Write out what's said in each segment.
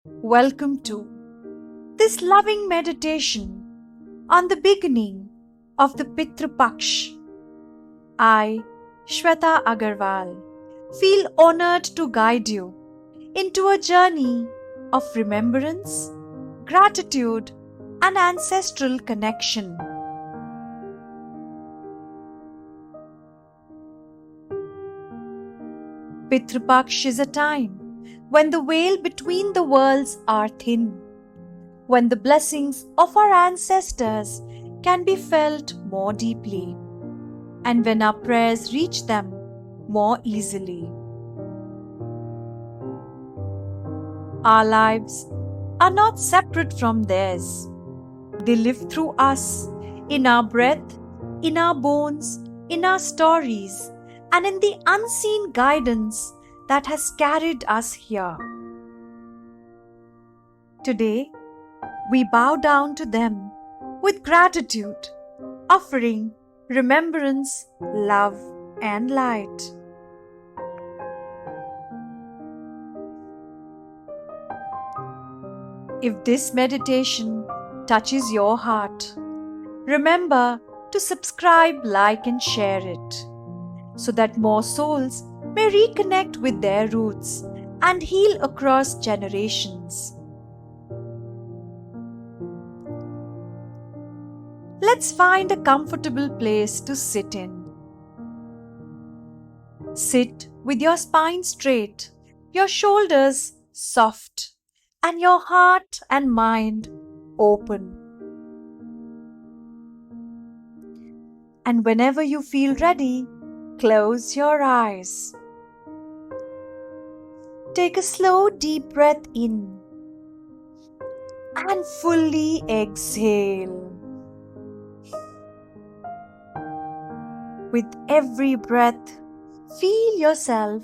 Welcome to this loving meditation on the beginning of the Pitru Paksh. I, Shweta Agarwal, feel honored to guide you into a journey of remembrance, gratitude, and ancestral connection. Pitru Paksh is a time when the veil between the worlds are thin, when the blessings of our ancestors can be felt more deeply, and when our prayers reach them more easily. Our lives are not separate from theirs. They live through us, in our breath, in our bones, in our stories, and in the unseen guidance that has carried us here. Today, we bow down to them with gratitude, offering remembrance, love, and light. If this meditation touches your heart, remember to subscribe, like, and share it so that more souls may reconnect with their roots and heal across generations. Let's find a comfortable place to sit in. Sit with your spine straight, your shoulders soft, and your heart and mind open. And whenever you feel ready, close your eyes. Take a slow, deep breath in and fully exhale. With every breath, feel yourself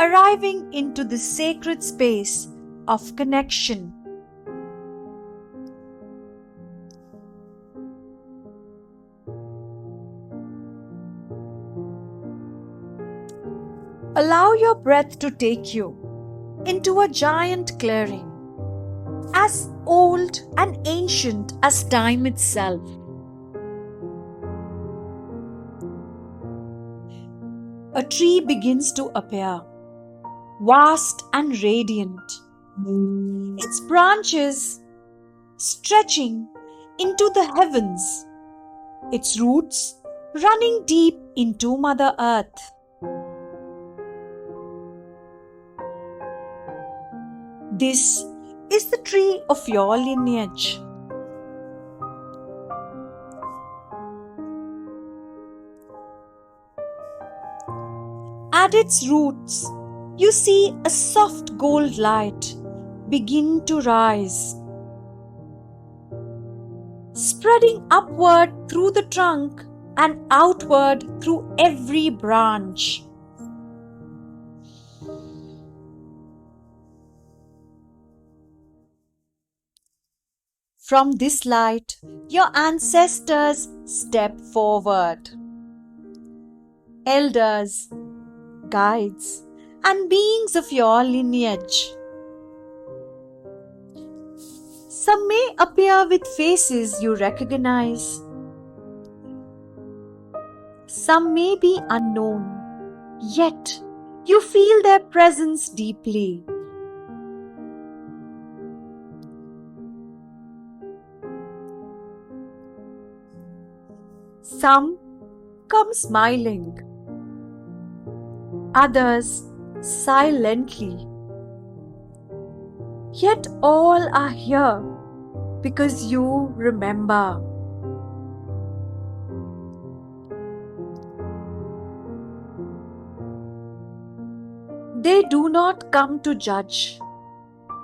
arriving into the sacred space of connection. Allow your breath to take you into a giant clearing, as old and ancient as time itself. A tree begins to appear, vast and radiant, its branches stretching into the heavens, its roots running deep into Mother Earth. This is the tree of your lineage. At its roots, you see a soft gold light begin to rise, spreading upward through the trunk and outward through every branch. From this light, your ancestors step forward. Elders, guides, and beings of your lineage. Some may appear with faces you recognize. Some may be unknown, yet you feel their presence deeply. Some come smiling, others silently. Yet all are here because you remember. They do not come to judge.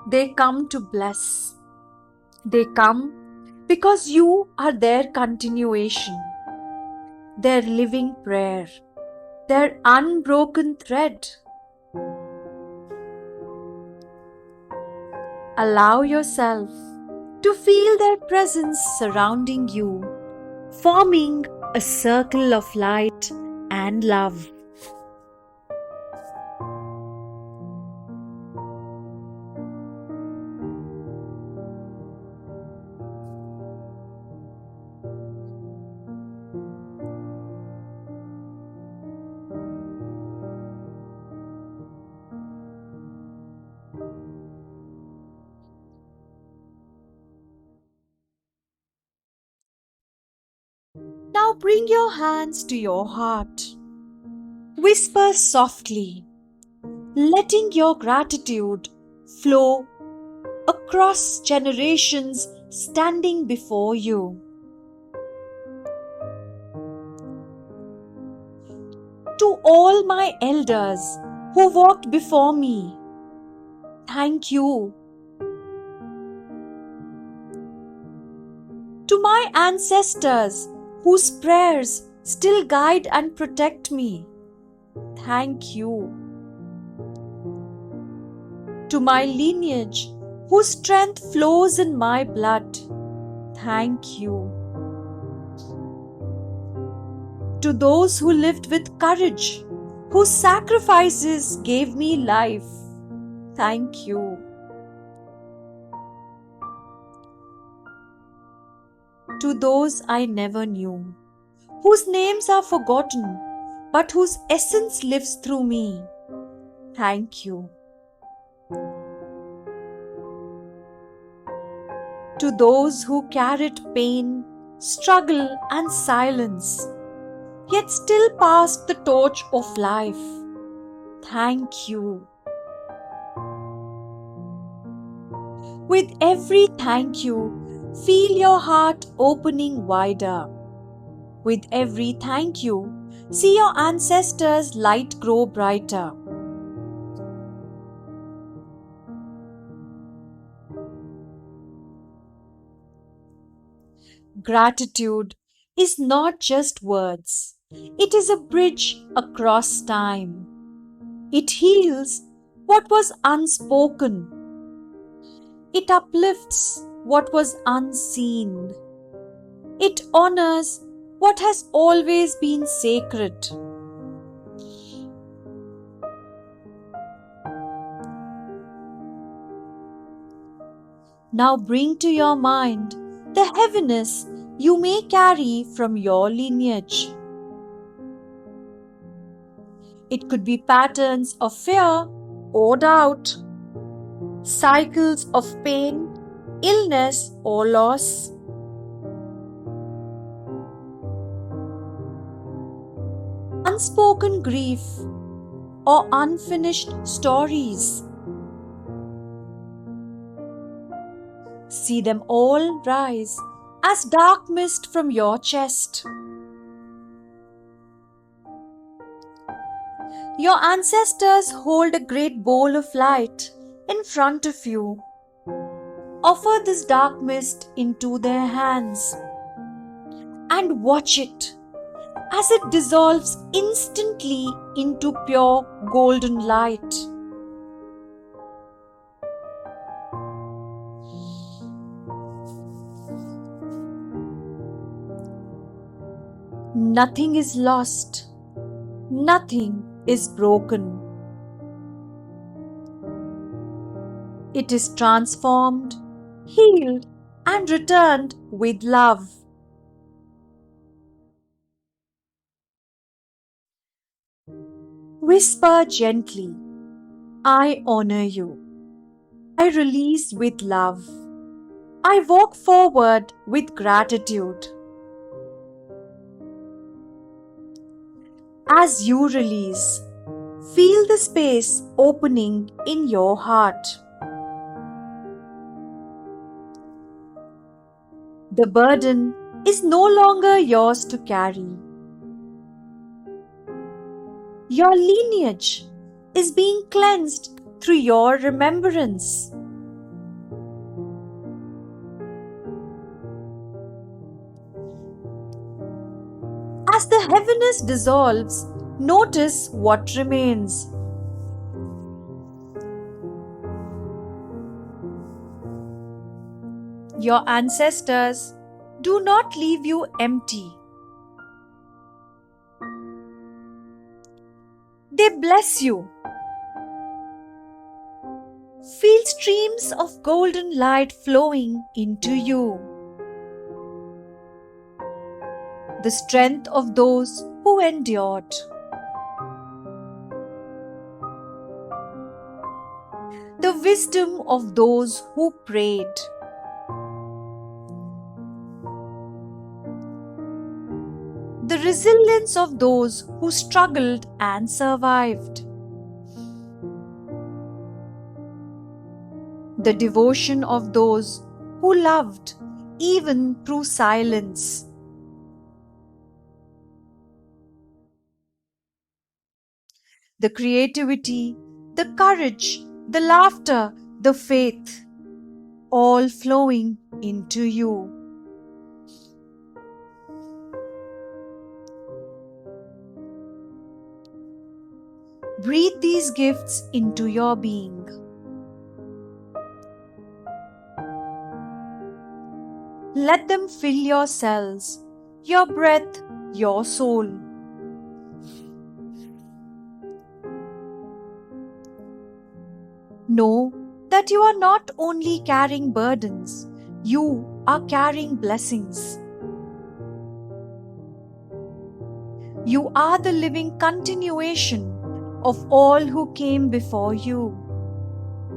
They come to bless. They come because you are their continuation, their living prayer, their unbroken thread. Allow yourself to feel their presence surrounding you, forming a circle of light and love. Now bring your hands to your heart. Whisper softly, letting your gratitude flow across generations standing before you. To all my elders who walked before me, thank you. To my ancestors whose prayers still guide and protect me, thank you. To my lineage whose strength flows in my blood, thank you. To those who lived with courage, whose sacrifices gave me life, thank you. To those I never knew, whose names are forgotten, but whose essence lives through me, thank you. To those who carried pain, struggle, and silence, yet still passed the torch of life, thank you. With every thank you, feel your heart opening wider. With every thank you, see your ancestors' light grow brighter. Gratitude is not just words, it is a bridge across time. It heals what was unspoken. It uplifts what was unseen. It honors what has always been sacred. Now bring to your mind the heaviness you may carry from your lineage. It could be patterns of fear or doubt, cycles of pain, illness, or loss. Unspoken grief or unfinished stories. See them all rise as dark mist from your chest. Your ancestors hold a great bowl of light in front of you. Offer this dark mist into their hands and watch it as it dissolves instantly into pure golden light. Nothing is lost. Nothing is broken. It is transformed, healed, and returned with love. Whisper gently, I honor you. I release with love. I walk forward with gratitude. As you release, feel the space opening in your heart. The burden is no longer yours to carry. Your lineage is being cleansed through your remembrance. As the heaviness dissolves, notice what remains. Your ancestors do not leave you empty. They bless you. Feel streams of golden light flowing into you. The strength of those who endured. The wisdom of those who prayed. resilience of those who struggled and survived, the devotion of those who loved even through silence, the creativity, the courage, the laughter, the faith, all flowing into you. Breathe these gifts into your being. Let them fill your cells, your breath, your soul. Know that you are not only carrying burdens, you are carrying blessings. You are the living continuation of all who came before you.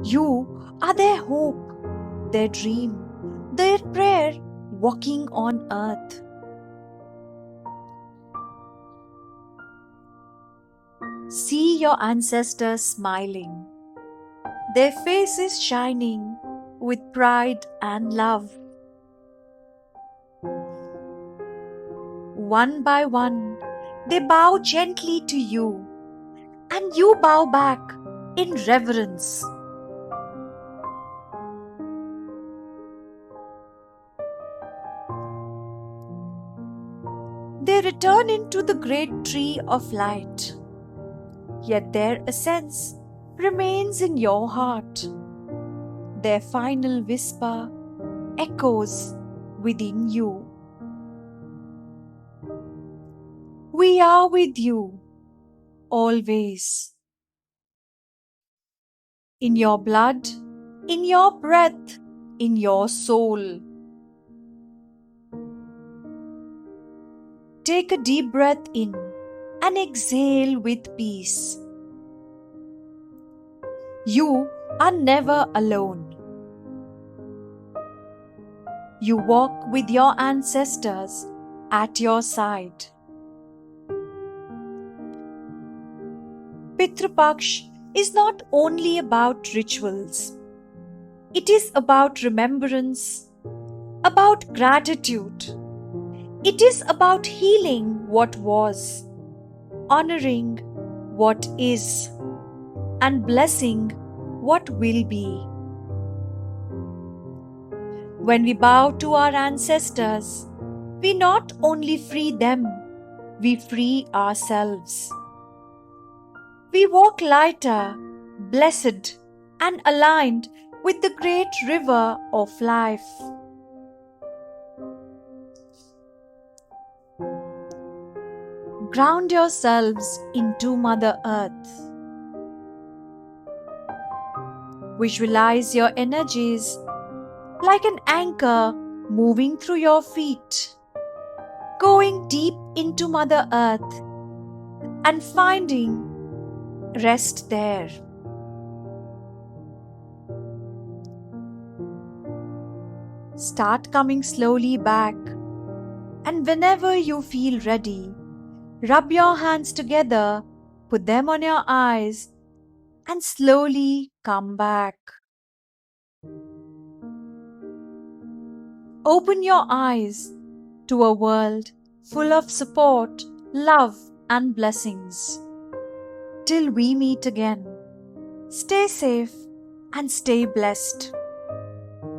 You are their hope, their dream, their prayer walking on earth. See your ancestors smiling, their faces shining with pride and love. One by one, they bow gently to you, and you bow back in reverence. They return into the great tree of light, yet their essence remains in your heart. Their final whisper echoes within you. We are with you, always. In your blood, in your breath, in your soul. Take a deep breath in and exhale with peace. You are never alone. You walk with your ancestors at your side. Pitru Paksh is not only about rituals. It is about remembrance, about gratitude. It is about healing what was, honoring what is, and blessing what will be. When we bow to our ancestors, we not only free them, we free ourselves. We walk lighter, blessed, and aligned with the great river of life. Ground yourselves into Mother Earth. Visualize your energies like an anchor moving through your feet, going deep into Mother Earth and finding rest there. Start coming slowly back, and whenever you feel ready, rub your hands together, put them on your eyes, and slowly come back. Open your eyes to a world full of support, love, and blessings. Till we meet again, stay safe and stay blessed.